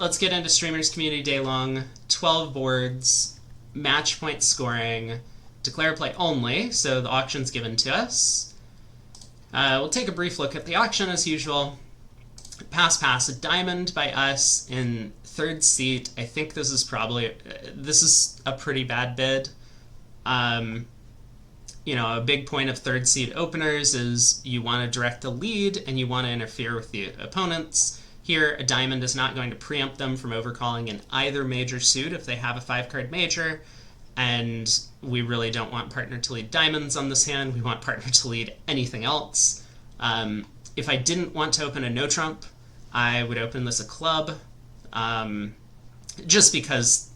let's get into Streamers Community Day Long. 12 boards, match point scoring, declare play only, so the auction's given to us. We'll take a brief look at the auction as usual. Pass, a diamond by us in third seat. I think this is a pretty bad bid. You know, a big point of third seat openers is you want to direct the lead and you want to interfere with the opponents. Here, a diamond is not going to preempt them from overcalling in either major suit if they have a 5-card major, and we really don't want partner to lead diamonds on this hand. We want partner to lead anything else. If I didn't want to open a no trump, I would open this a club, just because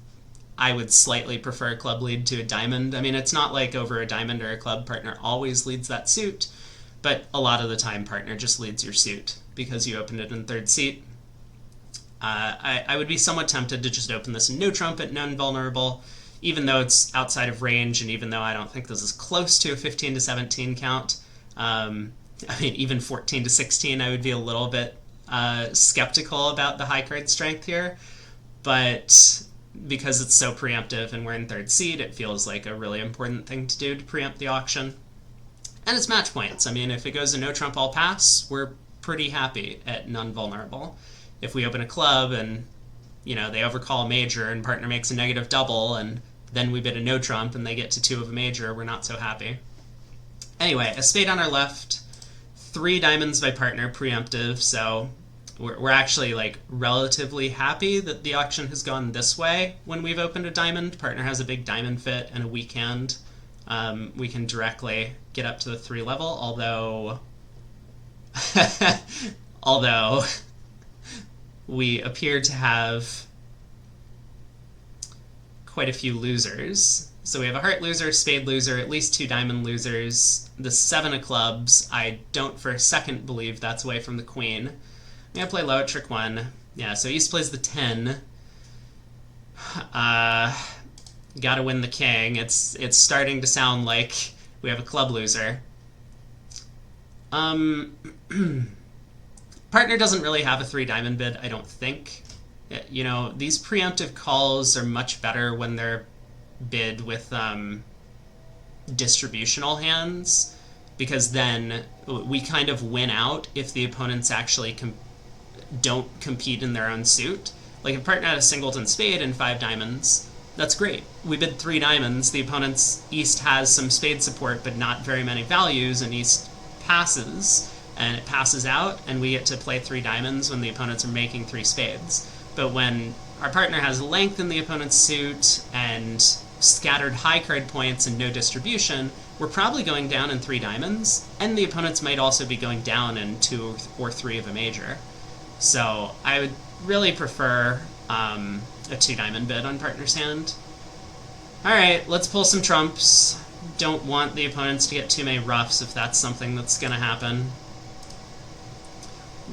I would slightly prefer a club lead to a diamond. I mean, it's not like over a diamond or a club, partner always leads that suit, but a lot of the time partner just leads your suit because you opened it in third seat. I would be somewhat tempted to just open this in no trump at non-vulnerable, even though it's outside of range, and even though I don't think this is close to a 15 to 17 count. I mean, even 14 to 16, I would be a little bit skeptical about the high card strength here, but because it's so preemptive and we're in third seed, it feels like a really important thing to do to preempt the auction. And it's match points. I mean, if it goes to no trump all pass, we're pretty happy at non-vulnerable. If we open a club and, you know, they overcall a major and partner makes a negative double and then we bid a no trump and they get to 2 of a major, we're not so happy. Anyway, a spade on our left, 3 diamonds by partner, preemptive, so we're actually like relatively happy that the auction has gone this way when we've opened a diamond. Partner has a big diamond fit and a weak hand. We can directly get up to the 3 level, although we appear to have quite a few losers. So we have a heart loser, spade loser, at least 2 diamond losers. The 7 of clubs, I don't for a second believe that's away from the queen. I'm going to play low at trick 1. Yeah, so East plays the 10. Gotta win the king. It's starting to sound like we have a club loser. Partner doesn't really have a 3 diamond bid, I don't think. You know, these preemptive calls are much better when they're bid with distributional hands, because then we kind of win out if the opponents actually don't compete in their own suit. Like if partner had a singleton spade and 5 diamonds, that's great. We bid 3 diamonds, the opponent's East has some spade support but not very many values, and East passes, and it passes out, and we get to play 3 diamonds when the opponents are making 3 spades. But when our partner has length in the opponent's suit and scattered high card points and no distribution, we're probably going down in 3 diamonds, and the opponents might also be going down in 2 or 3 of a major. So I would really prefer a 2 diamond bid on partner's hand. Alright, let's pull some trumps. Don't want the opponents to get too many roughs if that's something that's gonna happen.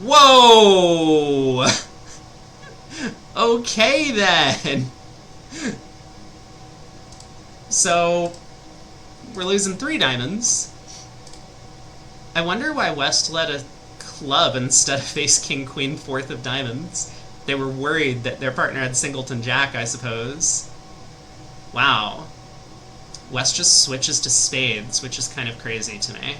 Whoa! Okay then! So, we're losing 3 diamonds. I wonder why West led a club instead of ace king queen 4th of diamonds. They were worried that their partner had singleton jack, I suppose. Wow. West just switches to spades, which is kind of crazy to me.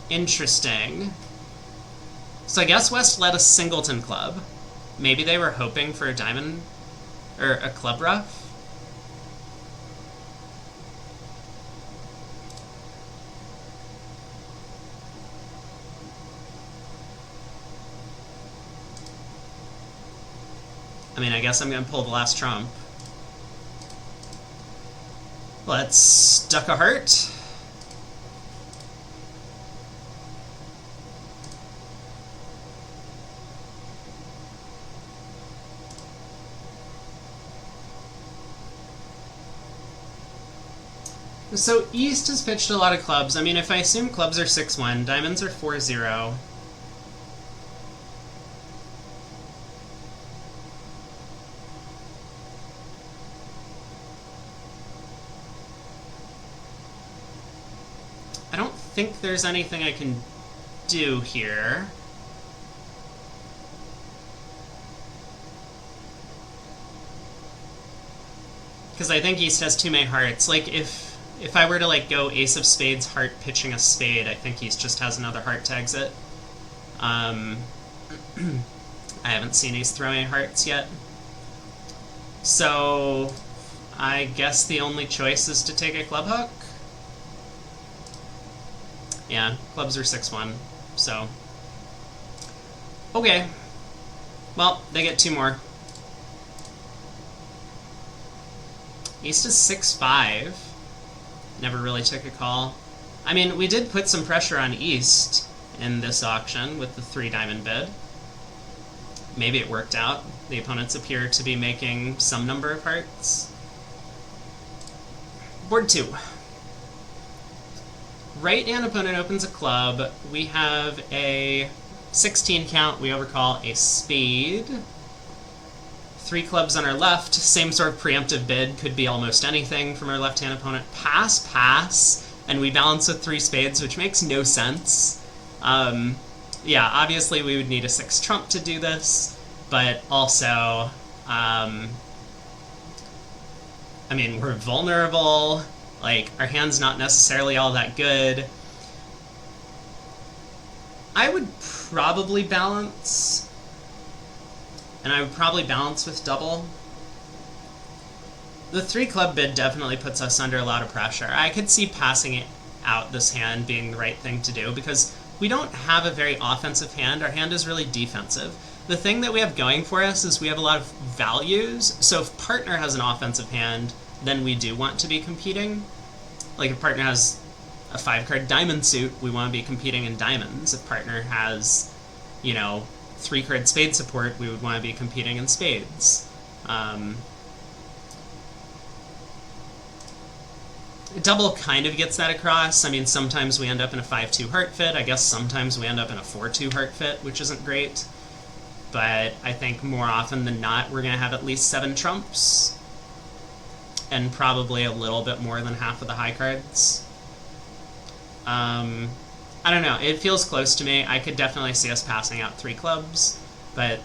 Interesting. So I guess West led a singleton club. Maybe they were hoping for a diamond or a club rough. I mean, I guess I'm going to pull the last trump. Let's duck a heart. So East has pitched a lot of clubs. I mean, if I assume clubs are 6-1, diamonds are 4-0. think there's anything I can do here. Because I think East has too many hearts. Like, if I were to, like, go Ace of Spades, heart, pitching a spade, I think East just has another heart to exit. I haven't seen Ace throw any hearts yet. So, I guess the only choice is to take a club hook. Yeah, clubs are 6-1, so... Okay. Well, they get 2 more. East is 6-5. Never really took a call. I mean, we did put some pressure on East in this auction with the 3 diamond bid. Maybe it worked out. The opponents appear to be making some number of hearts. Board 2. Right-hand opponent opens a club. We have a 16 count. We overcall a spade. 3 clubs on our left, same sort of preemptive bid, could be almost anything from our left-hand opponent. Pass, pass, and we balance with 3 spades, which makes no sense. Yeah, obviously we would need a 6 trump to do this, but also, I mean, we're vulnerable, like, our hand's not necessarily all that good. I would probably balance... And I would probably balance with double. The 3 club bid definitely puts us under a lot of pressure. I could see passing it out this hand being the right thing to do, because we don't have a very offensive hand. Our hand is really defensive. The thing that we have going for us is we have a lot of values, so if partner has an offensive hand, then we do want to be competing. Like if partner has a 5-card diamond suit, we want to be competing in diamonds. If partner has, you know, 3-card spade support, we would want to be competing in spades. Double kind of gets that across. I mean, sometimes we end up in a 5-2 heart fit. I guess sometimes we end up in a 4-2 heart fit, which isn't great. But I think more often than not, we're going to have at least 7 trumps. And probably a little bit more than half of the high cards. I don't know, it feels close to me. I could definitely see us passing out 3 clubs, but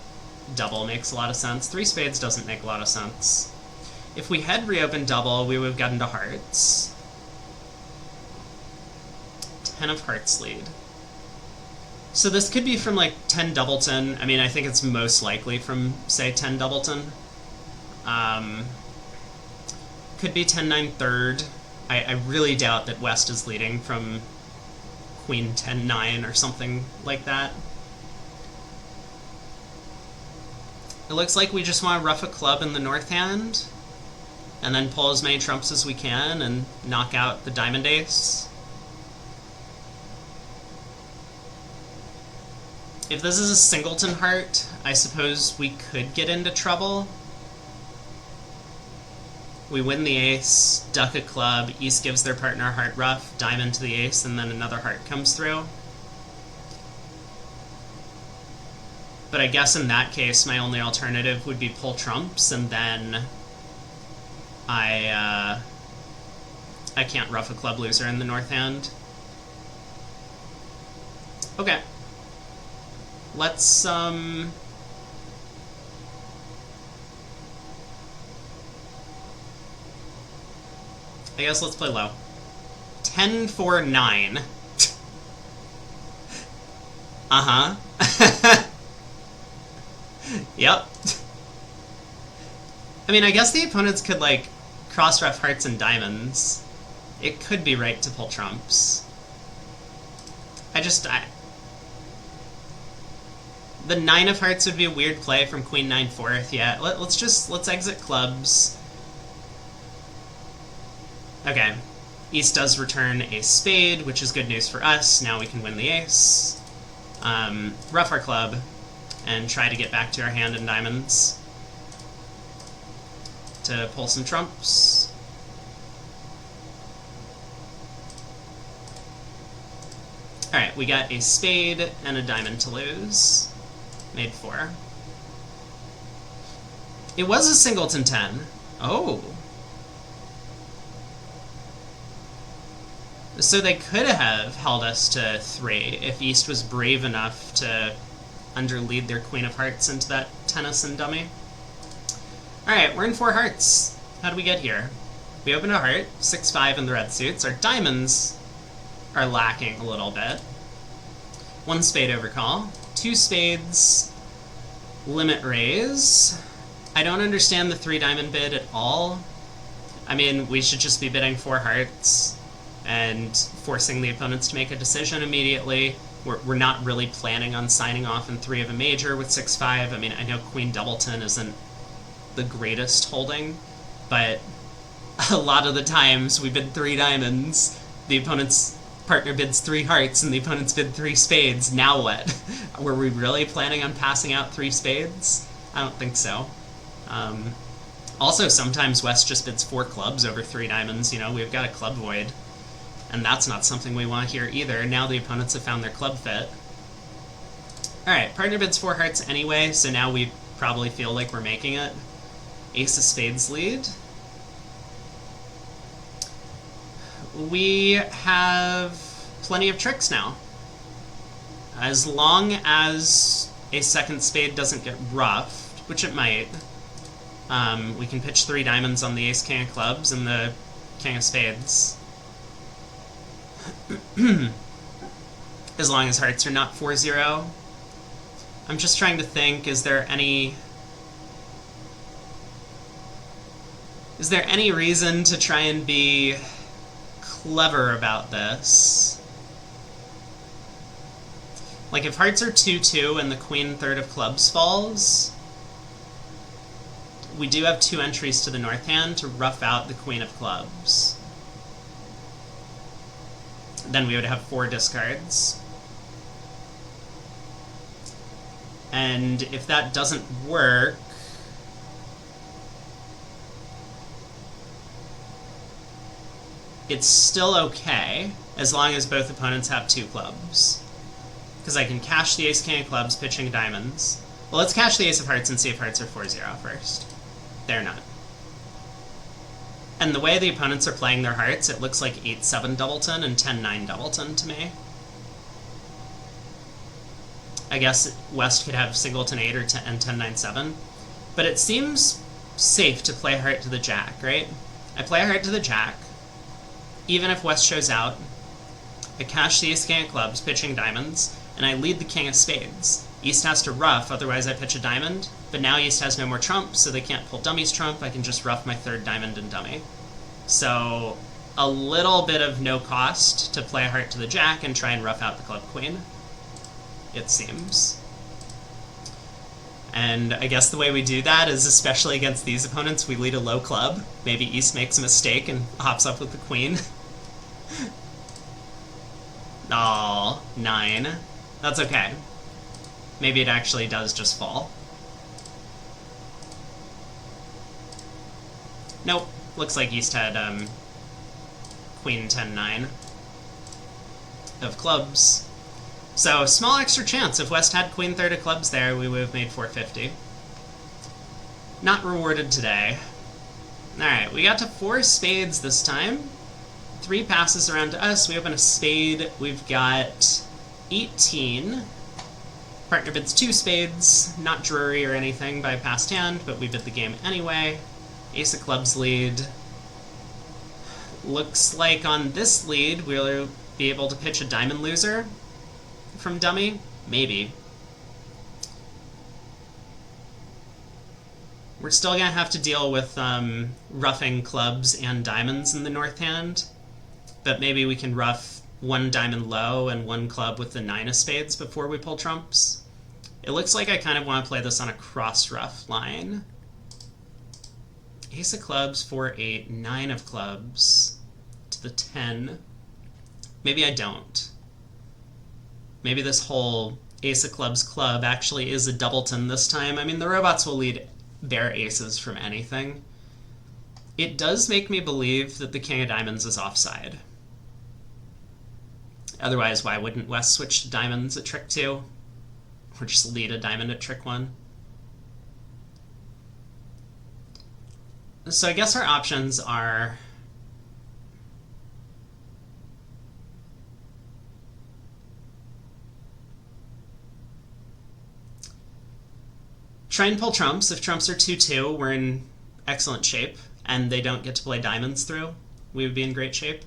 double makes a lot of sense. 3 spades doesn't make a lot of sense. If we had reopened double, we would have gotten to hearts. 10 of hearts lead. So this could be from, like, 10 doubleton. I mean, I think it's most likely from, say, 10 doubleton. Could be 10-9 third. I really doubt that West is leading from Queen 10-9 or something like that. It looks like we just want to rough a club in the north hand, and then pull as many trumps as we can and knock out the diamond ace. If this is a singleton heart, I suppose we could get into trouble. We win the ace, duck a club, East gives their partner a heart rough, diamond to the ace, and then another heart comes through. But I guess in that case, my only alternative would be pull trumps, and then I can't rough a club loser in the north hand. Okay. Let's, I guess let's play low. 10-4-9. Uh-huh. Yep. I mean, I guess the opponents could, like, cross-ref hearts and diamonds. It could be right to pull trumps. The 9 of hearts would be a weird play from Queen 9 4th. Yeah, let's exit clubs. Okay. East does return a spade, which is good news for us. Now we can win the ace. Rough our club, and try to get back to our hand in diamonds to pull some trumps. Alright, we got a spade and a diamond to lose. Made 4. It was a singleton 10. Oh. So they could have held us to 3 if East was brave enough to underlead their Queen of Hearts into that Tennyson dummy. Alright, we're in 4 hearts. How do we get here? We opened a heart, 6-5 in the red suits. Our diamonds are lacking a little bit. 1 spade overcall, 2 spades, limit raise. I don't understand the 3 diamond bid at all. I mean, we should just be bidding 4 hearts and forcing the opponents to make a decision immediately. We're not really planning on signing off in 3 of a major with 6-5. I mean, I know Queen Doubleton isn't the greatest holding, but a lot of the times we bid 3 diamonds, the opponent's partner bids 3 hearts, and the opponent's bid 3 spades. Now what? Were we really planning on passing out 3 spades? I don't think so. Also, sometimes West just bids 4 clubs over 3 diamonds. You know, we've got a club void, and that's not something we want here either. Now the opponents have found their club fit. Alright, partner bids 4 hearts anyway, so now we probably feel like we're making it. Ace of spades lead. We have plenty of tricks now. As long as a second spade doesn't get roughed, which it might, we can pitch 3 diamonds on the ace king of clubs and the king of spades. As long as hearts are not 4-0. I'm just trying to think, is there any reason to try and be clever about this? Like, if hearts are 2-2 and the queen third of clubs falls, we do have 2 entries to the north hand to rough out the queen of clubs. Then we would have 4 discards. And if that doesn't work, it's still okay, as long as both opponents have 2 clubs. Because I can cash the ace king of clubs, pitching diamonds. Well, let's cash the ace of hearts and see if hearts are 4-0 first. They're not. And the way the opponents are playing their hearts, it looks like 8-7 Doubleton and 10-9 Doubleton to me. I guess West could have singleton 8 or and 10-9 7. But it seems safe to play heart to the jack, right? I play a heart to the jack. Even if West shows out, I cash the ace king of clubs, pitching diamonds, and I lead the king of spades. East has to rough, otherwise I pitch a diamond, but now East has no more trump, so they can't pull dummy's trump. I can just rough my 3rd diamond and dummy. So a little bit of no cost to play a heart to the jack and try and rough out the club queen, it seems. And I guess the way we do that is, especially against these opponents, we lead a low club. Maybe East makes a mistake and hops up with the queen. Aw, 9. That's okay. Maybe it actually does just fall. Nope. Looks like East had queen 10-9 of clubs. So, small extra chance. If West had queen third of clubs there, we would have made 450. Not rewarded today. Alright, we got to 4 spades this time. 3 passes around to us. We open a spade. We've got 18. Partner bids 2 spades. Not Drury or anything by past hand, but we bid the game anyway. Ace of clubs lead. Looks like on this lead, we'll be able to pitch a diamond loser from dummy? Maybe. We're still gonna have to deal with roughing clubs and diamonds in the north hand, but maybe we can rough 1 diamond low and 1 club with the 9 of spades before we pull trumps. It looks like I kind of want to play this on a cross rough line. Ace of clubs, 4-8, 9 of clubs to the 10. Maybe I don't. Maybe this whole ace of clubs club actually is a doubleton this time. I mean, the robots will lead bare aces from anything. It does make me believe that the king of diamonds is offside. Otherwise, why wouldn't West switch to diamonds at trick 2? Or just lead a diamond at trick 1? So I guess our options are Try and pull trumps. If trumps are 2-2, we're in excellent shape, and they don't get to play diamonds through. We would be in great shape.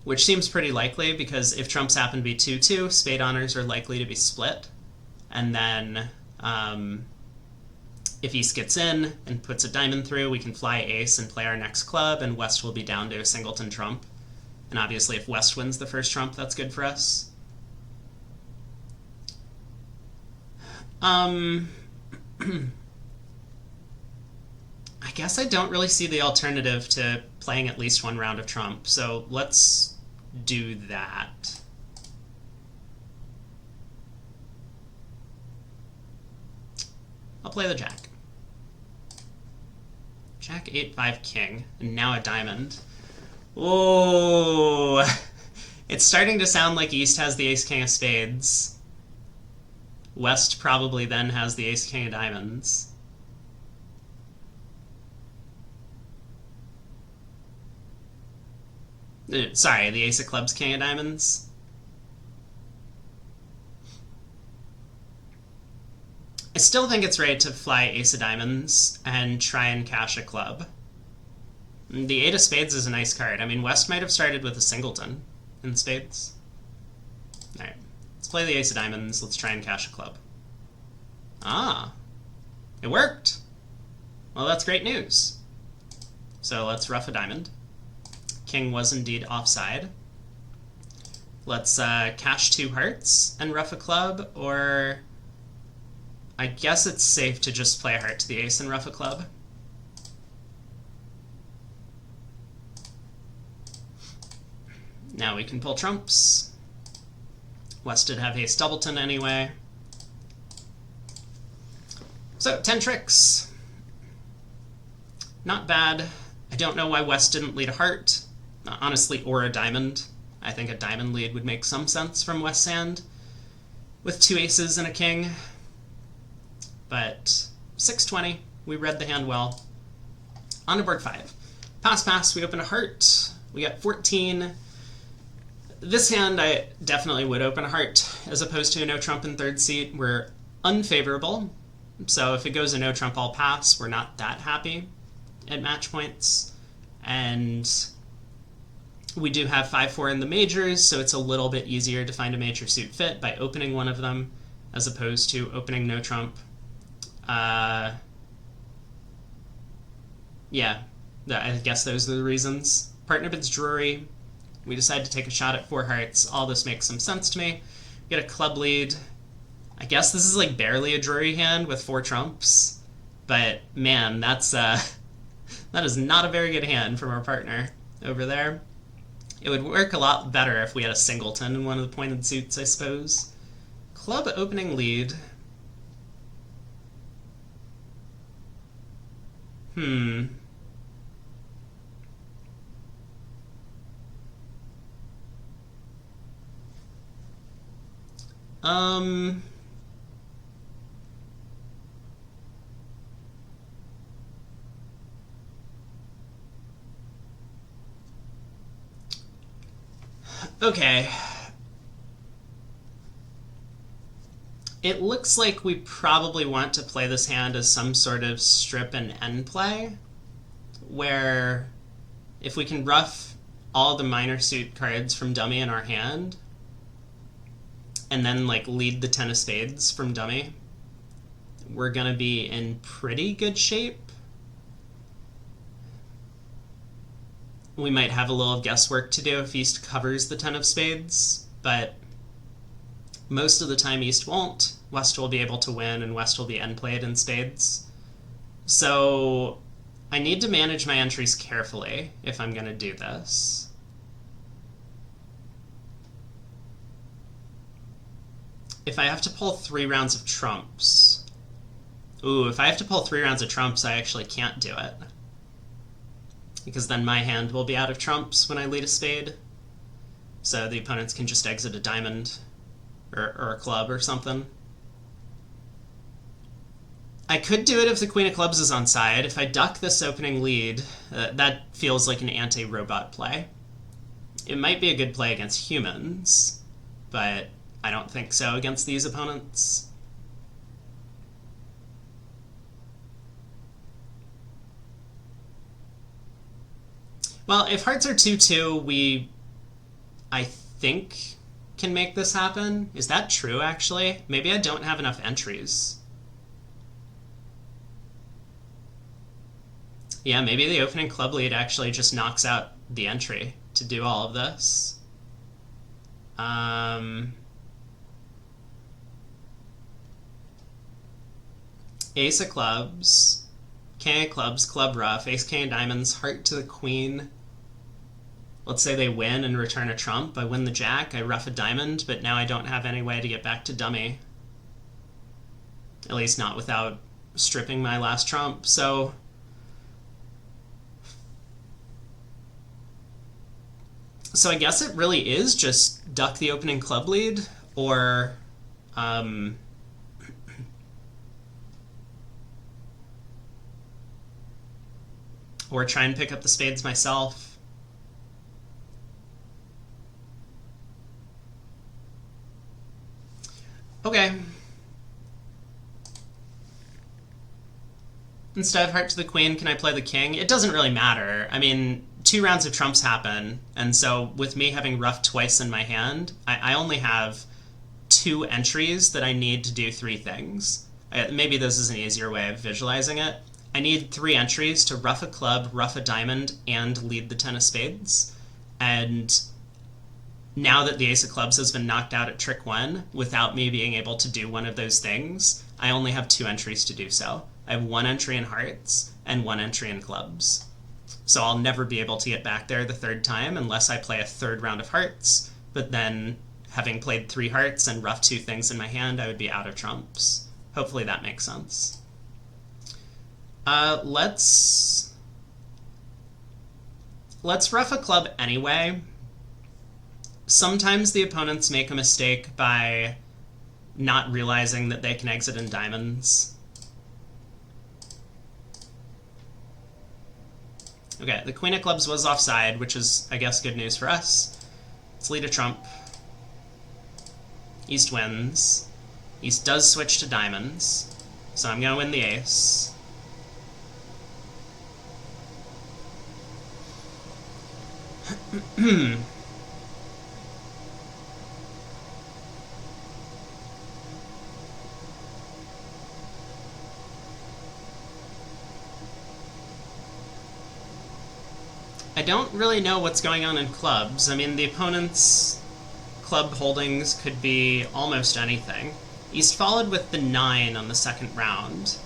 Which seems pretty likely, because if trumps happen to be 2-2, spade honors are likely to be split. And then if East gets in and puts a diamond through, we can fly ace and play our next club, and West will be down to a singleton trump. And obviously if West wins the first trump, that's good for us. I guess I don't really see the alternative to playing at least one round of trump, so let's do that. I'll play the jack. Jack 8-5 king, and now a diamond. Oh, it's starting to sound like East has the ace-king of spades. West probably then has the ace-king of diamonds. Sorry, the ace of clubs, king of diamonds. I still think it's right to fly ace of diamonds and try and cash a club. The eight of spades is a nice card. I mean, West might have started with a singleton in spades. Alright, let's play the ace of diamonds. Let's try and cash a club. Ah, it worked. Well, that's great news. So let's ruff a diamond. King was indeed offside. Let's cash 2 hearts and ruff a club, or I guess it's safe to just play a heart to the ace and ruff a club. Now we can pull trumps. West did have ace doubleton anyway. So, 10 tricks. Not bad. I don't know why West didn't lead a heart. Honestly, or a diamond. I think a diamond lead would make some sense from West's hand, with 2 aces and a king. But 6-20, we read the hand well. On to board 5. Pass, pass, we open a heart. We got 14. This hand, I definitely would open a heart, as opposed to a no trump in third seat. We're unfavorable, so if it goes a no trump all pass, we're not that happy at match points. And we do have 5-4 in the majors, so it's a little bit easier to find a major suit fit by opening one of them, as opposed to opening no trump. Yeah, I guess those are the reasons. Partner bids Drury. We decide to take a shot at 4 hearts. All this makes some sense to me. Get a club lead. I guess this is like barely a Drury hand with 4 trumps, but man, that's that is not a very good hand from our partner over there. It would work a lot better if we had a singleton in one of the pointed suits, I suppose. Club opening lead. Okay. It looks like we probably want to play this hand as some sort of strip and end play, where if we can ruff all the minor suit cards from dummy in our hand, and then like lead the 10 of spades from dummy, we're gonna be in pretty good shape. We might have a little guesswork to do if East covers the 10 of spades, but most of the time East won't. West will be able to win, and West will be end played in spades. So I need to manage my entries carefully if I'm gonna do this. If I have to pull 3 rounds of trumps... Ooh, if I have to pull 3 rounds of trumps, I actually can't do it, because then my hand will be out of trumps when I lead a spade. So the opponents can just exit a diamond or a club or something. I could do it if the queen of clubs is on side. If I duck this opening lead, that feels like an anti-robot play. It might be a good play against humans, but I don't think so against these opponents. Well, if hearts are 2-2, we, I think, can make this happen. Is that true, actually? Maybe I don't have enough entries. Yeah, maybe the opening club lead actually just knocks out the entry to do all of this. Ace of clubs, king of clubs, club ruff, ace king of diamonds, heart to the queen. Let's say they win and return a trump. I win the jack, I ruff a diamond, but now I don't have any way to get back to dummy. At least not without stripping my last trump. So I guess it really is just duck the opening club lead, or or try and pick up the spades myself. Okay. Instead of heart to the queen, can I play the king? It doesn't really matter. I mean, 2 rounds of trumps happen, and so with me having ruff twice in my hand, I only have 2 entries that I need to do 3 things. Maybe this is an easier way of visualizing it. I need 3 entries to ruff a club, ruff a diamond, and lead the 10 of spades. And now that the ace of clubs has been knocked out at trick 1, without me being able to do one of those things, I only have 2 entries to do so. I have 1 entry in hearts and 1 entry in clubs. So I'll never be able to get back there the 3rd time unless I play a 3rd round of hearts, but then having played 3 hearts and ruffed 2 things in my hand, I would be out of trumps. Hopefully that makes sense. Let's ruff a club anyway. Sometimes the opponents make a mistake by not realizing that they can exit in diamonds. Okay, the queen of clubs was offside, which is, I guess, good news for us. Let's lead a trump. East wins. East does switch to diamonds, so I'm going to win the ace. I don't really know what's going on in clubs. I mean, the opponent's club holdings could be almost anything. East followed with the 9 on the 2nd round.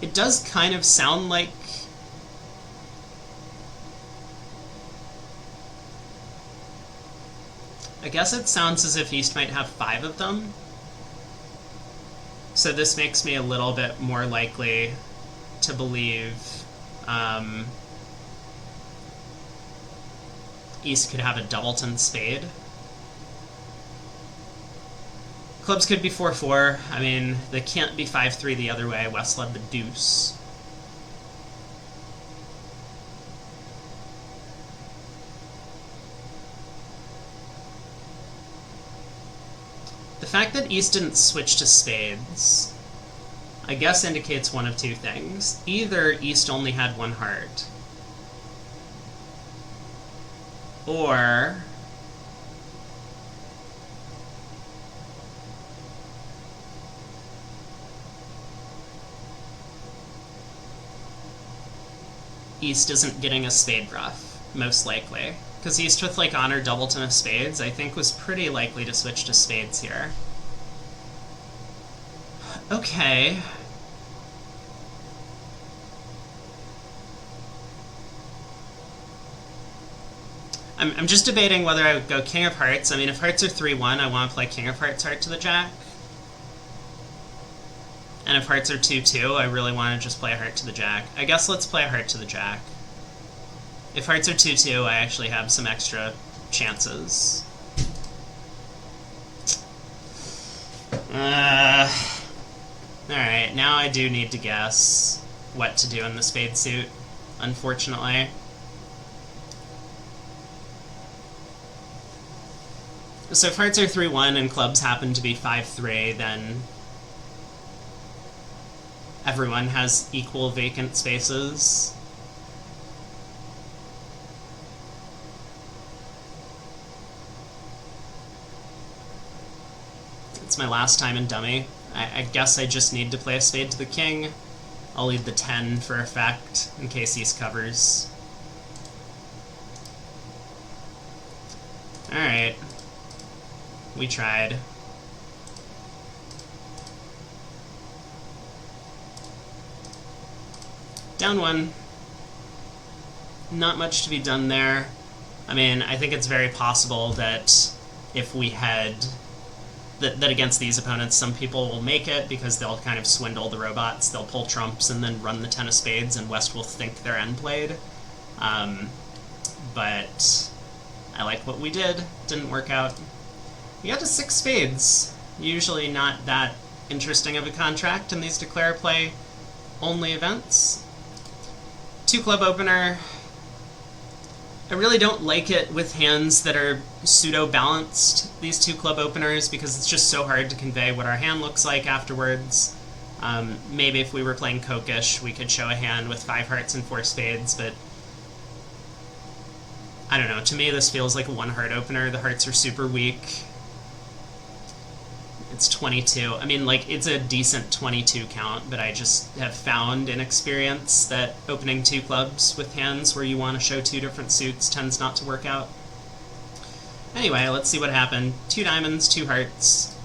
It does kind of sound like I guess it sounds as if East might have 5 of them. So this makes me a little bit more likely to believe East could have a doubleton spade. Clubs could be 4-4. I mean, they can't be 5-3 the other way. West led the deuce. The fact that East didn't switch to spades, I guess, indicates one of 2 things. Either East only had 1 heart, or East isn't getting a spade ruff, most likely. Because East with, like, honor doubleton of spades, I think was pretty likely to switch to spades here. Okay. I'm just debating whether I would go king of hearts. I mean, if hearts are 3-1, I want to play king of hearts heart to the jack. And if hearts are 2-2, I really want to just play a heart to the jack. I guess let's play a heart to the jack. If hearts are 2-2, I actually have some extra chances. Alright, now I do need to guess what to do in the spade suit, unfortunately. So if hearts are 3-1 and clubs happen to be 5-3, then everyone has equal vacant spaces. It's my last time in dummy. I guess I just need to play a spade to the king. I'll lead the 10 for effect in case East covers. Alright. We tried. Down 1. Not much to be done there. I mean, I think it's very possible that if we had... That against these opponents, some people will make it because they'll kind of swindle the robots. They'll pull trumps and then run the 10 of spades, and West will think they're end played. But I like what we did. Didn't work out. We got to 6 spades. Usually not that interesting of a contract in these declare play only events. 2 club opener. I really don't like it with hands that are pseudo-balanced, these 2 club openers, because it's just so hard to convey what our hand looks like afterwards. Maybe if we were playing Kokish, we could show a hand with 5 hearts and 4 spades, but I don't know, to me this feels like a 1 heart opener. The hearts are super weak. It's 22. I mean, like, it's a decent 22 count, but I just have found in experience that opening 2 clubs with hands where you want to show 2 different suits tends not to work out. Anyway, let's see what happened. 2 diamonds, 2 hearts,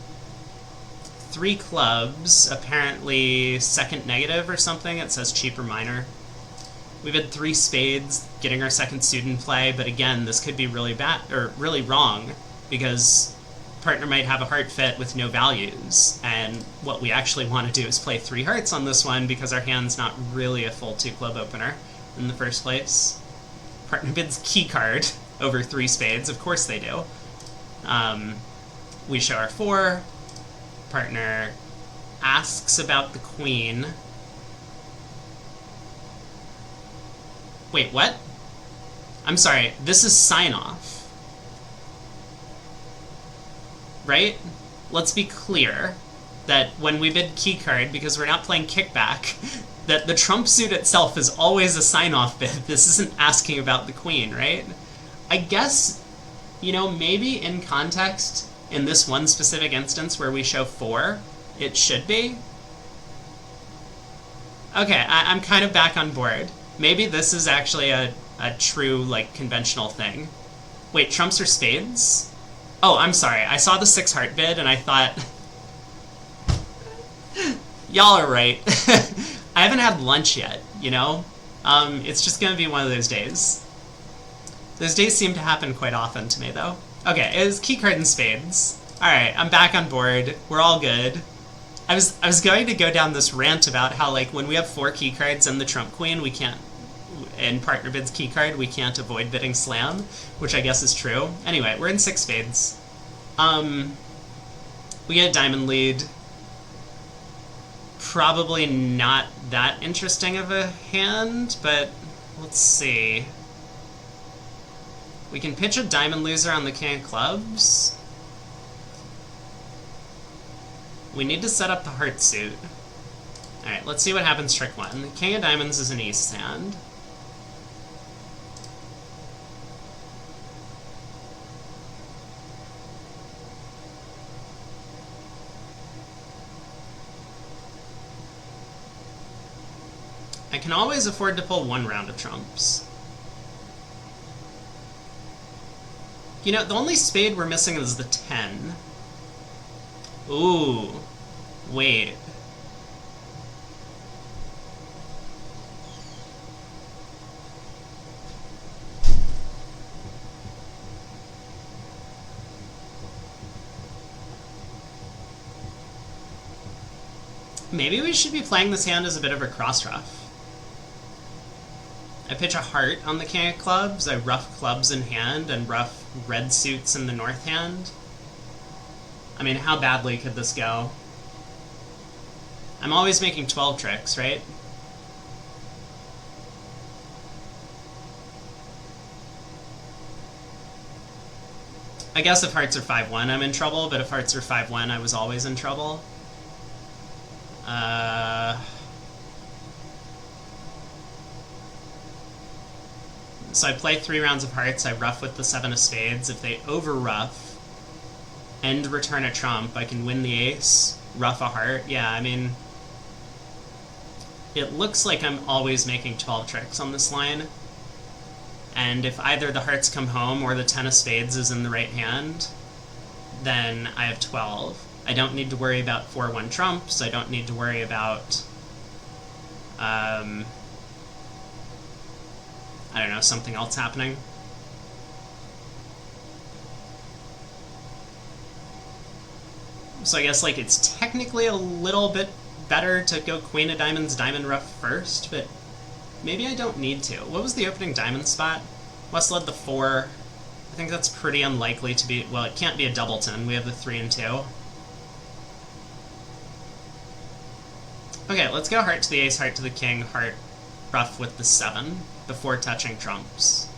3 clubs, apparently second negative or something. It says cheap or minor. We've had 3 spades, getting our second suit in play, but again, this could be really bad, or really wrong, because partner might have a heart fit with no values, and what we actually want to do is play 3 hearts on this one because our hand's not really a full 2 club opener in the first place. Partner bids key card over 3 spades, of course they do. We show our 4. Partner asks about the queen. Wait, what? I'm sorry, this is sign-off. Right? Let's be clear that when we bid key card, because we're not playing kickback, that the trump suit itself is always a sign-off bid. This isn't asking about the queen, right? I guess, you know, maybe in context, in this one specific instance where we show 4, it should be. Okay, I'm kind of back on board. Maybe this is actually a true, like, conventional thing. Wait, trumps or spades? Oh, I'm sorry. I saw the 6 heart bid and I thought... Y'all are right. I haven't had lunch yet, you know? It's just gonna be one of those days. Those days seem to happen quite often to me, though. Okay, it was key card and spades. Alright, I'm back on board. We're all good. I was going to go down this rant about how, like, when we have 4 key cards and the trump queen, we can't... And partner bids key card, we can't avoid bidding slam, which I guess is true. Anyway, we're in 6 spades. We get a diamond lead. Probably not that interesting of a hand, but let's see. We can pitch a diamond loser on the king of clubs. We need to set up the heart suit. Alright, let's see what happens trick 1. The king of diamonds is an east hand. I can always afford to pull 1 round of trumps. You know, the only spade we're missing is the 10. Ooh. Wait. Maybe we should be playing this hand as a bit of a cross-ruff. I pitch a heart on the king of clubs, I ruff clubs in hand, and ruff red suits in the north hand. I mean, how badly could this go? I'm always making 12 tricks, right? I guess if hearts are 5-1, I'm in trouble, but if hearts are 5-1, I was always in trouble. So I play 3 rounds of hearts, I ruff with the 7 of spades. If they over-ruff, and return a trump, I can win the ace, ruff a heart. Yeah, I mean, it looks like I'm always making 12 tricks on this line. And if either the hearts come home or the 10 of spades is in the right hand, then I have 12. I don't need to worry about 4-1 trumps. I don't need to worry about, I don't know, something else happening. So I guess, like, it's technically a little bit better to go queen of diamonds, diamond ruff first, but maybe I don't need to. What was the opening diamond spot? West led the 4. I think that's pretty unlikely to be... Well, it can't be a doubleton. We have the 3 and 2. Okay, let's go heart to the ace, heart to the king, heart ruff with the 7 before touching trumps.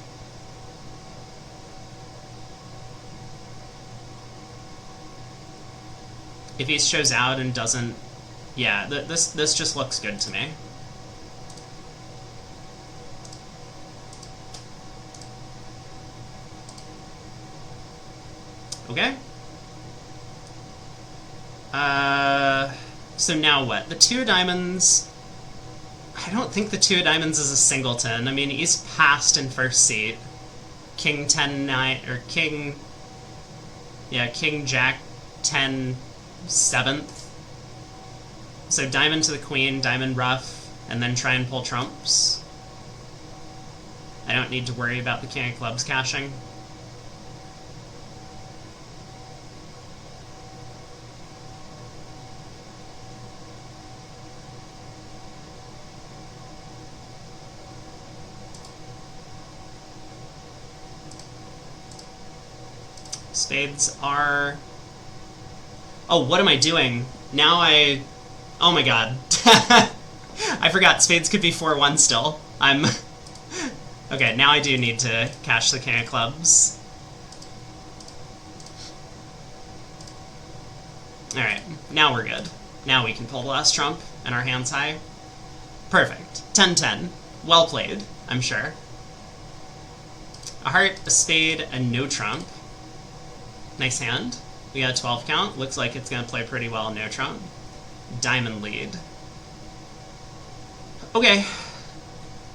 If he shows out and doesn't... Yeah, this just looks good to me. Okay. So now what? The 2 of diamonds... I don't think the 2 of diamonds is a singleton. I mean, he's passed in first seat. King 10-9... Or king... Yeah, king jack 10 7th. So diamond to the queen, diamond ruff, and then try and pull trumps. I don't need to worry about the king of clubs cashing. Spades are... Oh, what am I doing? Now I... Oh my god. I forgot, spades could be 4-1 still. I'm... Okay, now I do need to cash the king of clubs. Alright, now we're good. Now we can pull the last trump, and our hand's high. Perfect. 10-10. Well played, I'm sure. A heart, a spade, and no trump. Nice hand. We got a 12 count. Looks like it's going to play pretty well, no trump. Diamond lead. Okay.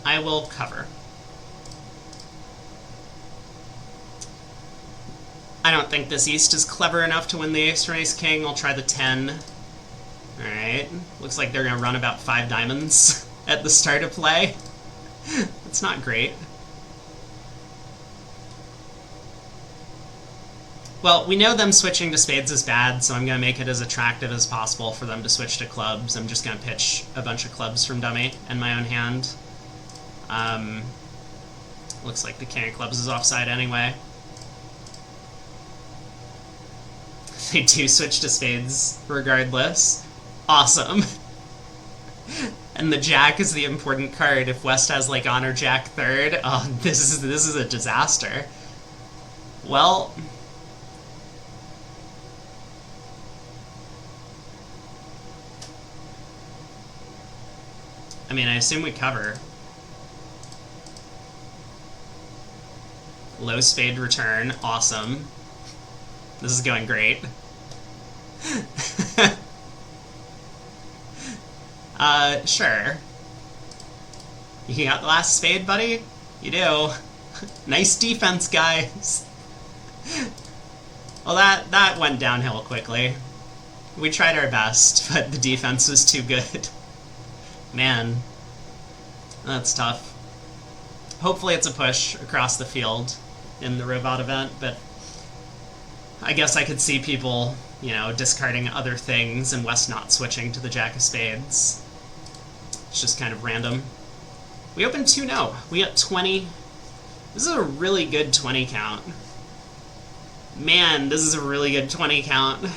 I will cover. I don't think this East is clever enough to win the ace or ace king. I'll try the 10. Alright. Looks like they're going to run about 5 diamonds at the start of play. That's not great. Well, we know them switching to spades is bad, so I'm going to make it as attractive as possible for them to switch to clubs. I'm just going to pitch a bunch of clubs from dummy in my own hand. Looks like the king of clubs is offside anyway. They do switch to spades regardless. Awesome. And the jack is the important card. If West has, like, honor jack third, oh, this is a disaster. Well... I mean, I assume we cover. Low spade return. Awesome. This is going great. Sure. You got the last spade, buddy? You do. Nice defense, guys. Well, that went downhill quickly. We tried our best, but the defense was too good. Man, that's tough. Hopefully it's a push across the field in the Rovat event, but I guess I could see people, you know, discarding other things and West not switching to the jack of spades. It's just kind of random. We opened 2-0. We got 20. This is a really good 20 count. Man, this is a really good 20 count.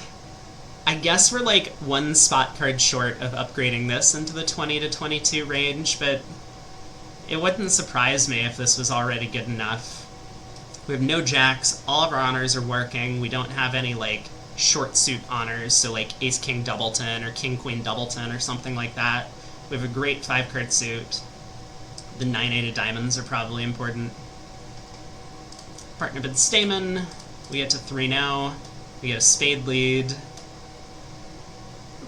I guess we're like one spot card short of upgrading this into the 20 to 22 range, but it wouldn't surprise me if this was already good enough. We have no jacks, all of our honors are working, we don't have any like short suit honors, so like ace-king doubleton or king-queen doubleton or something like that. We have a great 5-card suit. The 9-8 of diamonds are probably important. Partner bid Stamen, we get to 3-0. We get a spade lead.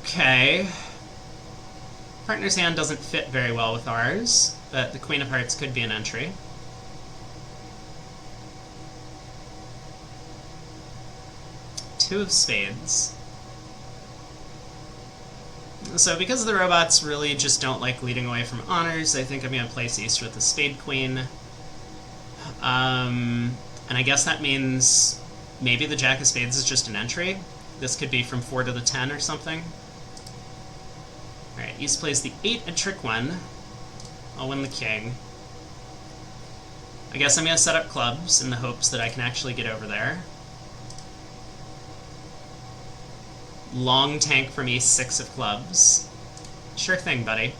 Okay. Partner's hand doesn't fit very well with ours, but the Queen of Hearts could be an entry. Two of spades. So because the robots really just don't like leading away from honors, I think I'm going to place East with the spade queen. And I guess that means maybe the Jack of Spades is just an entry. This could be from 4 to the 10 or something. Alright, East plays the 8, a trick one. I'll win the king. I guess I'm going to set up clubs in the hopes that I can actually get over there. Long tank from East, 6 of clubs. Sure thing, buddy.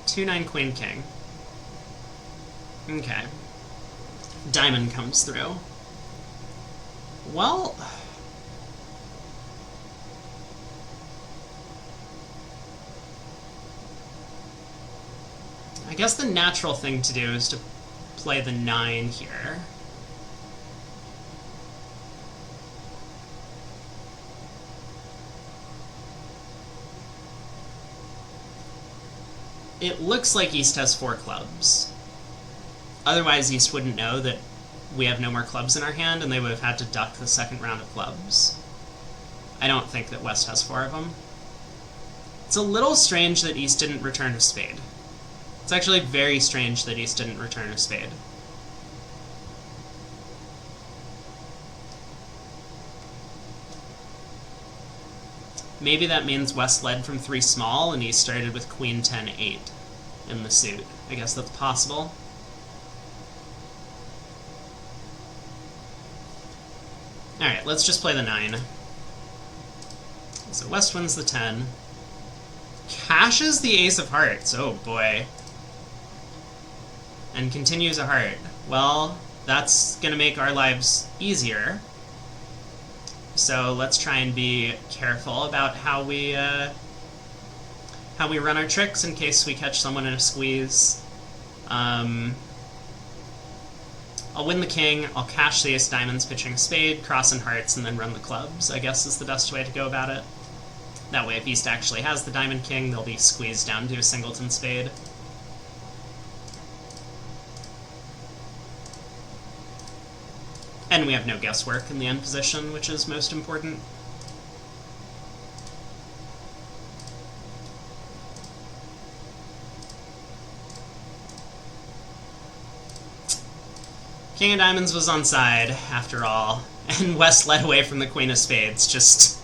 2-9 queen king. Okay. Diamond comes through. Well, I guess the natural thing to do is to play the 9 here. It looks like East has 4 clubs. Otherwise, East wouldn't know that we have no more clubs in our hand, and they would have had to duck the second round of clubs. I don't think that West has 4 of them. It's a little strange that East didn't return a spade. It's actually very strange that East didn't return a spade. Maybe that means West led from 3 small, and East started with Queen 10-8 in the suit. I guess that's possible. Alright, let's just play the 9. So West wins the 10. Cashes the Ace of Hearts, oh boy. And continues a heart. Well, that's gonna make our lives easier. So let's try and be careful about how we run our tricks in case we catch someone in a squeeze. I'll win the king, I'll cash the ace diamonds pitching a spade, cross in hearts, and then run the clubs, I guess is the best way to go about it. That way if East actually has the diamond king, they'll be squeezed down to a singleton spade. And we have no guesswork in the end position, which is most important. King of Diamonds was onside, after all, and West led away from the Queen of Spades, just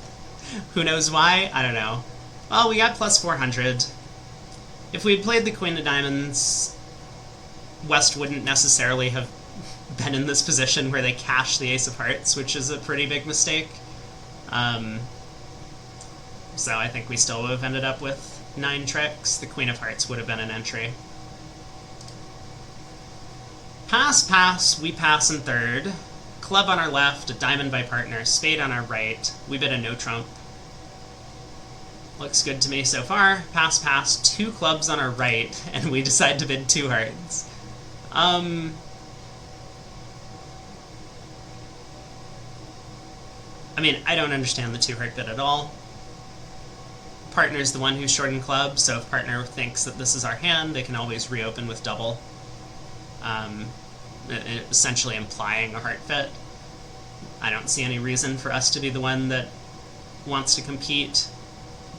who knows why? I don't know. Well, we got plus 400. If we had played the Queen of Diamonds, West wouldn't necessarily have been in this position where they cash the Ace of Hearts, which is a pretty big mistake. So I think we still would have ended up with 9 tricks. The Queen of Hearts would have been an entry. Pass, pass, we pass in third. Club on our left, a diamond by partner, spade on our right. We bid a no trump. Looks good to me so far. Pass, pass, 2 clubs on our right, and we decide to bid 2 hearts. I mean, I don't understand the 2 heart bid at all. Partner's the one who's short in clubs, so if partner thinks that this is our hand, they can always reopen with double. Essentially implying a heart fit. I don't see any reason for us to be the one that wants to compete.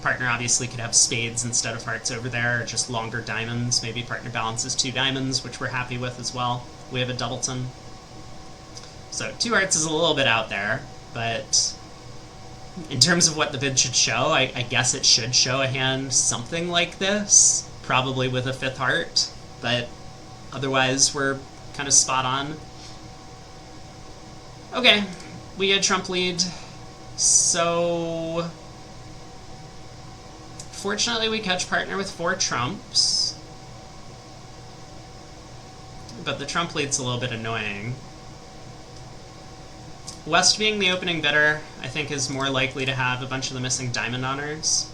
Partner obviously could have spades instead of hearts over there, or just longer diamonds. Maybe partner balances 2 diamonds, which we're happy with as well. We have a doubleton. So 2 hearts is a little bit out there, but in terms of what the bid should show, I guess it should show a hand something like this, probably with a 5th heart, but otherwise we're kind of spot on. Okay, we had trump lead, so fortunately we catch partner with 4 trumps, but the trump lead's a little bit annoying. West being the opening bidder, I think, is more likely to have a bunch of the missing diamond honors,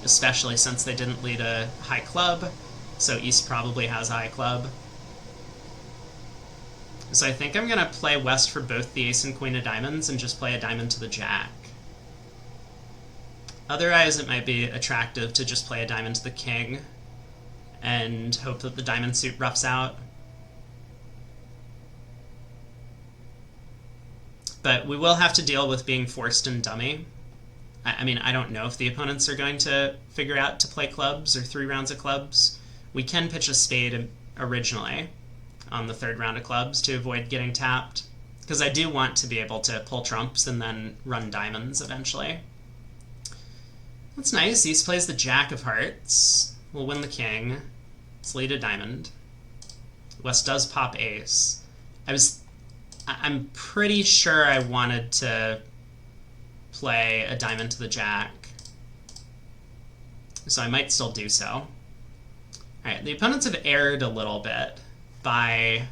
especially since they didn't lead a high club, so East probably has a high club. So I think I'm going to play West for both the ace and queen of diamonds and just play a diamond to the jack. Otherwise, it might be attractive to just play a diamond to the king and hope that the diamond suit roughs out. But we will have to deal with being forced in dummy. I mean, I don't know if the opponents are going to figure out to play clubs or 3 rounds of clubs. We can pitch a spade originally on the 3rd round of clubs to avoid getting tapped, because I do want to be able to pull trumps and then run diamonds eventually. That's nice. East plays the jack of hearts. We'll win the king. Let's lead a diamond. West does pop ace. I'm pretty sure I wanted to play a diamond to the jack, so I might still do so. Alright, the opponents have erred a little bit by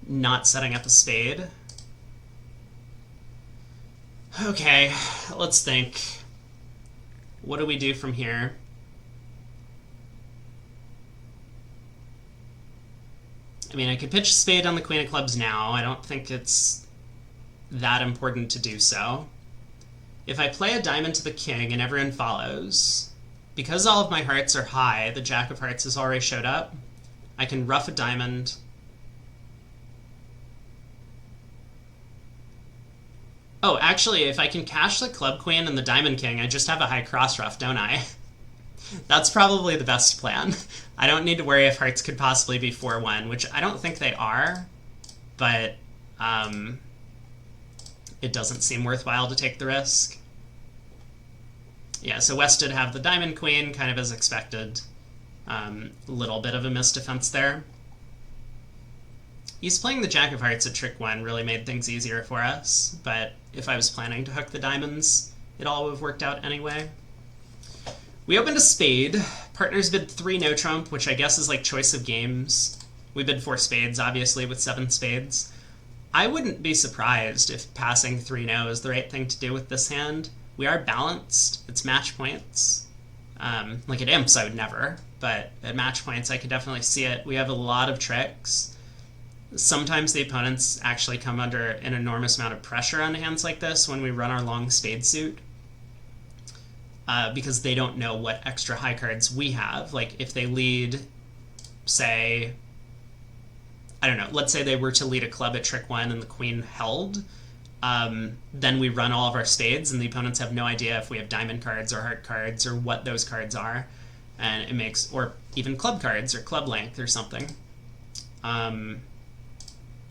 not setting up a spade. Okay, let's think. What do we do from here? I mean, I could pitch a spade on the queen of clubs now. I don't think it's that important to do so. If I play a diamond to the king and everyone follows, because all of my hearts are high, the jack of hearts has already showed up, I can ruff a diamond. Oh, actually, if I can cash the club queen and the diamond king, I just have a high cross ruff, don't I? That's probably the best plan. I don't need to worry if hearts could possibly be 4-1, which I don't think they are, but it doesn't seem worthwhile to take the risk. Yeah, so West did have the diamond queen, kind of as expected. A little bit of a missed defense there. He's playing the jack of hearts at trick 1 really made things easier for us, but if I was planning to hook the diamonds, it all would have worked out anyway. We opened a spade. Partners bid 3 no trump, which I guess is like choice of games. We bid 4 spades, obviously, with 7 spades. I wouldn't be surprised if passing 3 no is the right thing to do with this hand. We are balanced. It's match points. Like at imps, I would never, but at match points, I could definitely see it. We have a lot of tricks. Sometimes the opponents actually come under an enormous amount of pressure on hands like this when we run our long spade suit, because they don't know what extra high cards we have. Like if they lead, say, I don't know, let's say they were to lead a club at trick 1 and the queen held, then we run all of our spades and the opponents have no idea if we have diamond cards or heart cards or what those cards are, and it makes, or even club cards or club length or something.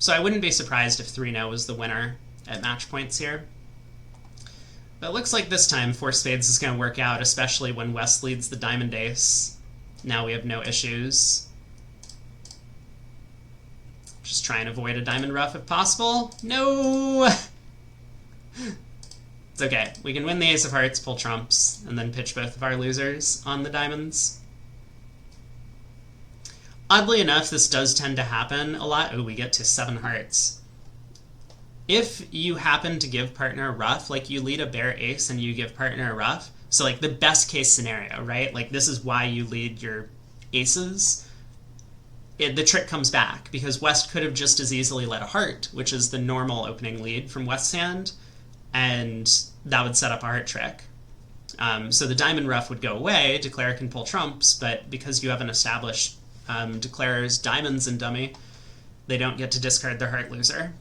So I wouldn't be surprised if 3-0 was the winner at match points here. But it looks like this time 4 spades is going to work out, especially when West leads the diamond ace. Now we have no issues. Just try and avoid a diamond ruff if possible. No! It's okay. We can win the ace of hearts, pull trumps, and then pitch both of our losers on the diamonds. Oddly enough, this does tend to happen a lot. Oh, we get to 7 hearts. If you happen to give partner a ruff, like you lead a bare ace and you give partner a ruff, so like the best case scenario, right? Like this is why you lead your aces. The trick comes back, because West could have just as easily led a heart, which is the normal opening lead from West's hand, and that would set up a heart trick. So the diamond ruff would go away, declare can pull trumps, but because you have an established declarer's diamonds in dummy, they don't get to discard their heart loser.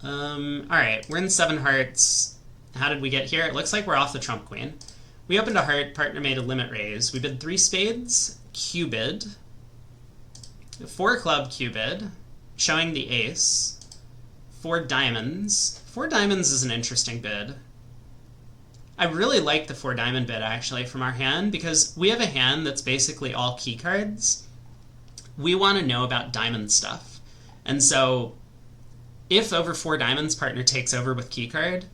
Alright, we're in 7 hearts. How did we get here? It looks like we're off the trump queen. We opened a heart, partner made a limit raise. We bid 3 spades, Q bid, 4 club Q bid, showing the ace, 4 diamonds. 4 diamonds is an interesting bid. I really like the 4 diamond bid, actually, from our hand, because we have a hand that's basically all key cards. We want to know about diamond stuff. And so if over 4 diamonds partner takes over with key card,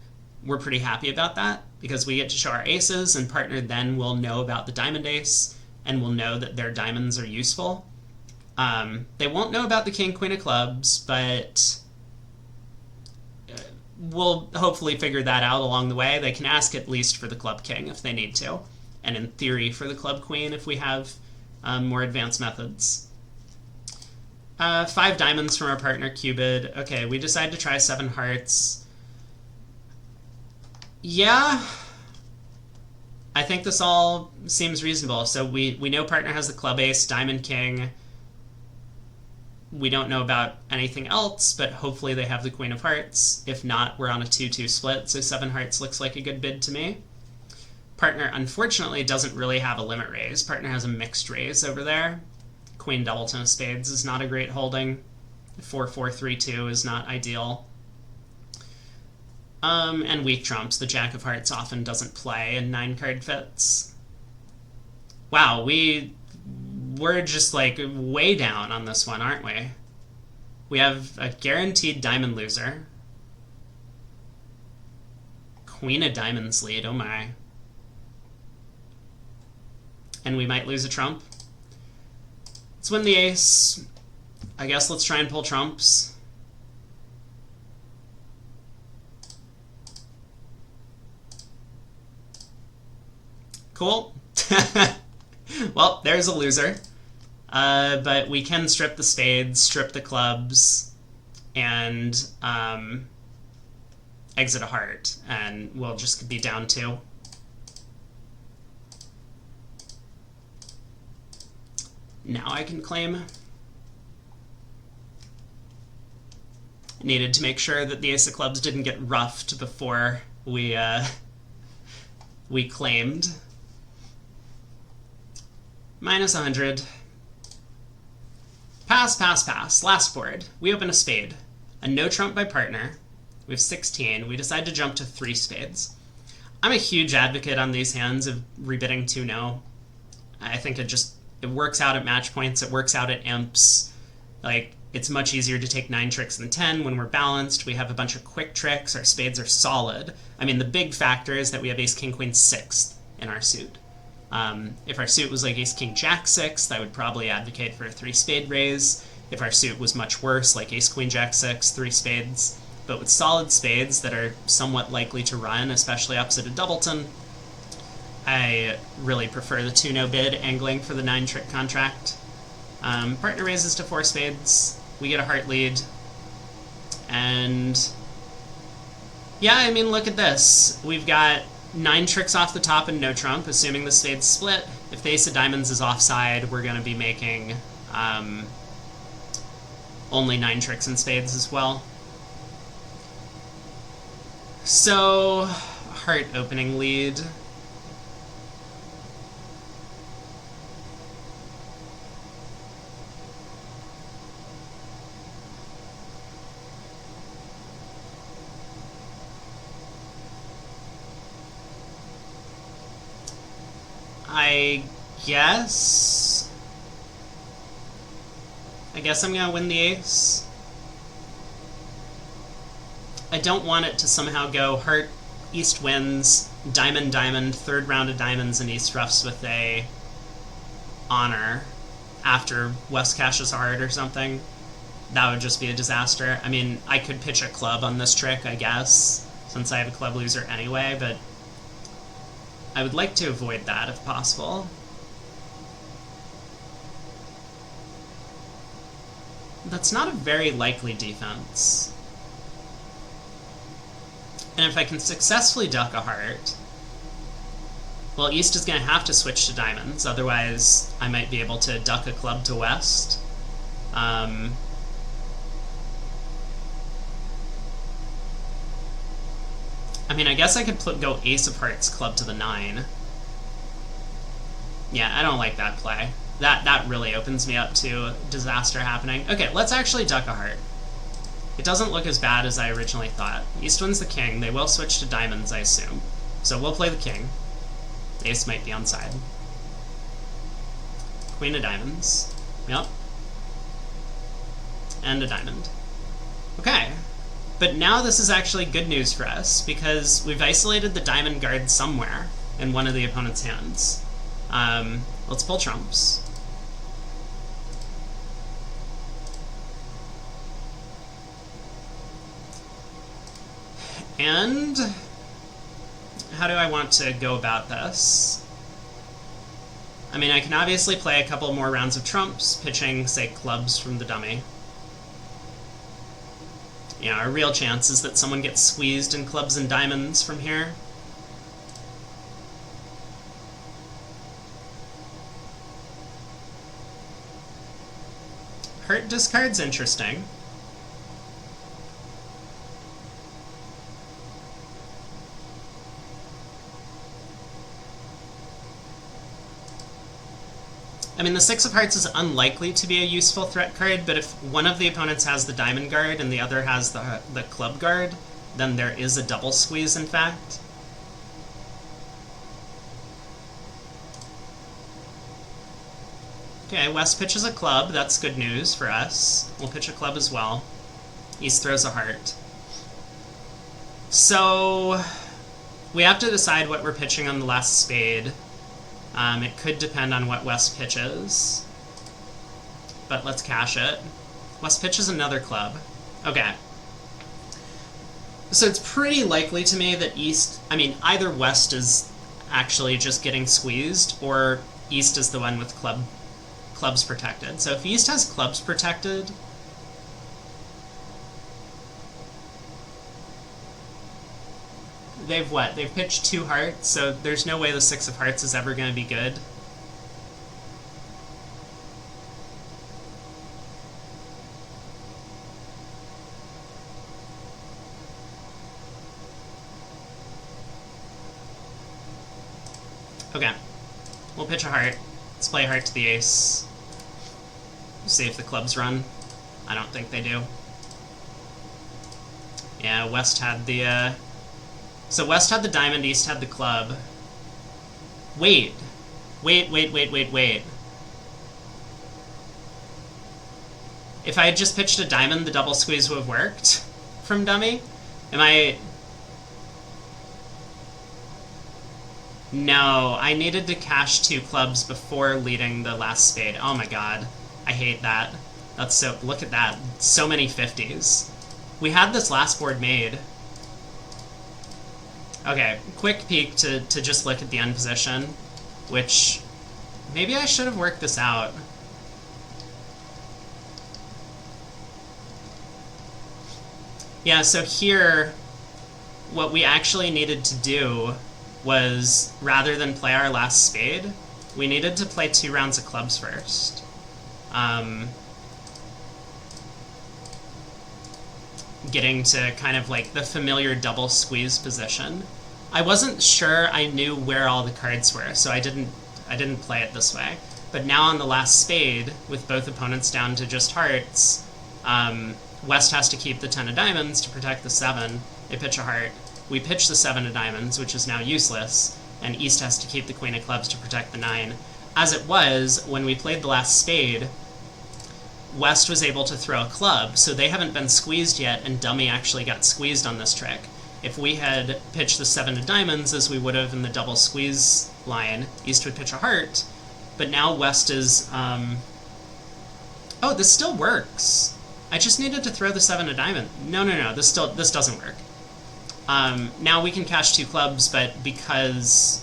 we're pretty happy about that, because we get to show our aces, and partner then will know about the diamond ace, and will know that their diamonds are useful. They won't know about the king, queen of clubs, but we'll hopefully figure that out along the way. They can ask at least for the club king if they need to, and in theory for the club queen if we have more advanced methods. 5 diamonds from our partner, Cupid. Okay, we decide to try 7 hearts. Yeah, I think this all seems reasonable. So we know partner has the club ace, diamond king. We don't know about anything else, but hopefully they have the queen of hearts. If not, we're on a 2-2 split, so 7 hearts looks like a good bid to me. Partner, unfortunately, doesn't really have a limit raise. Partner has a mixed raise over there. Queen doubleton of spades is not a great holding. 4-4-3-2 is not ideal. And weak trumps. The jack of hearts often doesn't play in 9-card fits. Wow, we're just like way down on this one, aren't we? We have a guaranteed diamond loser. Queen of diamonds lead, oh my. And we might lose a trump. Let's win the ace. I guess let's try and pull trumps. Cool. Well, there's a loser. But we can strip the spades, strip the clubs, and exit a heart, and we'll just be down 2. Now I can claim. Needed to make sure that the ace of clubs didn't get roughed before we claimed. Minus 100. Pass, pass, pass. Last board. We open a spade. A no trump by partner. We have 16. We decide to jump to 3 spades. I'm a huge advocate on these hands of rebidding 2-no. I think it works out at match points. It works out at imps. Like, it's much easier to take 9 tricks than 10 when we're balanced. We have a bunch of quick tricks. Our spades are solid. I mean, the big factor is that we have ace, king, queen, 6th in our suit. If our suit was like ace, king, jack, 6th, I would probably advocate for a 3 spade raise. If our suit was much worse, like ace, queen, jack, 6, 3 spades. But with solid spades that are somewhat likely to run, especially opposite a doubleton, I really prefer the 2-no bid, angling for the 9-trick contract. Partner raises to 4 spades. We get a heart lead. And yeah, I mean, look at this. We've got 9 tricks off the top and no trump, assuming the spade's split. If the ace of diamonds is offside, we're going to be making only 9 tricks and spades as well. So, heart opening lead. I guess I'm gonna win the ace. I don't want it to somehow go heart, east wins, diamond, diamond, 3rd round of diamonds, and east roughs with a honor after west cashes heart or something. That would just be a disaster. I mean, I could pitch a club on this trick, I guess, since I have a club loser anyway, but I would like to avoid that if possible. That's not a very likely defense. And if I can successfully duck a heart, well, east is going to have to switch to diamonds, otherwise I might be able to duck a club to west. I mean, I guess I could go ace of hearts, club to the 9. Yeah, I don't like that play. That really opens me up to disaster happening. Okay, let's actually duck a heart. It doesn't look as bad as I originally thought. East wins the king. They will switch to diamonds, I assume. So we'll play the king. Ace might be on side. Queen of diamonds. Yep. And a diamond. Okay. But now this is actually good news for us, because we've isolated the diamond guard somewhere in one of the opponent's hands. Let's pull trumps. And how do I want to go about this? I mean, I can obviously play a couple more rounds of trumps, pitching, say, clubs from the dummy. You know, our real chance is that someone gets squeezed in clubs and diamonds from here. Heart discard's interesting. I mean, the Six of Hearts is unlikely to be a useful threat card, but if one of the opponents has the Diamond Guard and the other has the Club Guard, then there is a double squeeze, in fact. Okay, West pitches a club. That's good news for us. We'll pitch a club as well. East throws a heart. So we have to decide what we're pitching on the last spade. It could depend on what West pitches, but let's cash it. West pitches another club. Okay. So it's pretty likely to me that East, I mean, either West is actually just getting squeezed, or East is the one with clubs protected. So if East has clubs protected, they've what? They've pitched 2 hearts, so there's no way the 6 of hearts is ever going to be good. Okay. We'll pitch a heart. Let's play a heart to the ace. See if the clubs run. I don't think they do. Yeah, West had the, So West had the diamond, East had the club. Wait. Wait. If I had just pitched a diamond, the double squeeze would have worked from dummy? Am I... No, I needed to cash 2 clubs before leading the last spade. Oh my god. I hate that. That's so... Look at that. So many 50s. We had this last board made. Okay, quick peek to just look at the end position, which maybe I should have worked this out. Yeah, so here, what we actually needed to do was, rather than play our last spade, we needed to play 2 rounds of clubs first. Getting to kind of like the familiar double squeeze position. I wasn't sure I knew where all the cards were, so I didn't play it this way. But now on the last spade, with both opponents down to just hearts, West has to keep the 10 of diamonds to protect the 7. They pitch a heart. We pitch the 7 of diamonds, which is now useless, and East has to keep the queen of clubs to protect the 9. As it was, when we played the last spade, West was able to throw a club, so they haven't been squeezed yet, and dummy actually got squeezed on this trick. If we had pitched the 7 of diamonds, as we would have in the double squeeze line, East would pitch a heart, but now West is... Oh, this still works. I just needed to throw the 7 of diamond. No, this doesn't work. Now we can cash 2 clubs, but because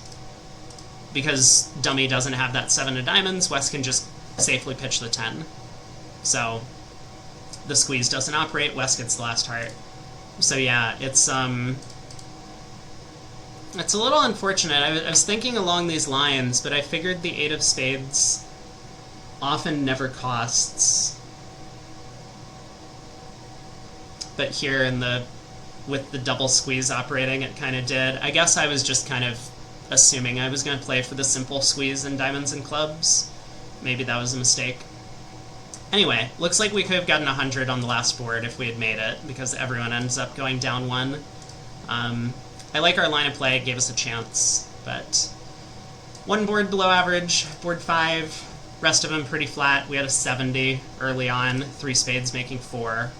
dummy doesn't have that 7 of diamonds, West can just safely pitch the 10. So the squeeze doesn't operate, West gets the last heart. So yeah, it's a little unfortunate. I was thinking along these lines, but I figured the 8 of spades often never costs. But here with the double squeeze operating, it kind of did. I guess I was just kind of assuming I was going to play for the simple squeeze in diamonds and clubs. Maybe that was a mistake. Anyway, looks like we could have gotten 100 on the last board if we had made it, because everyone ends up going down 1. I like our line of play, it gave us a chance, but 1 board below average, board 5, rest of them pretty flat. We had a 70 early on, 3 spades making 4.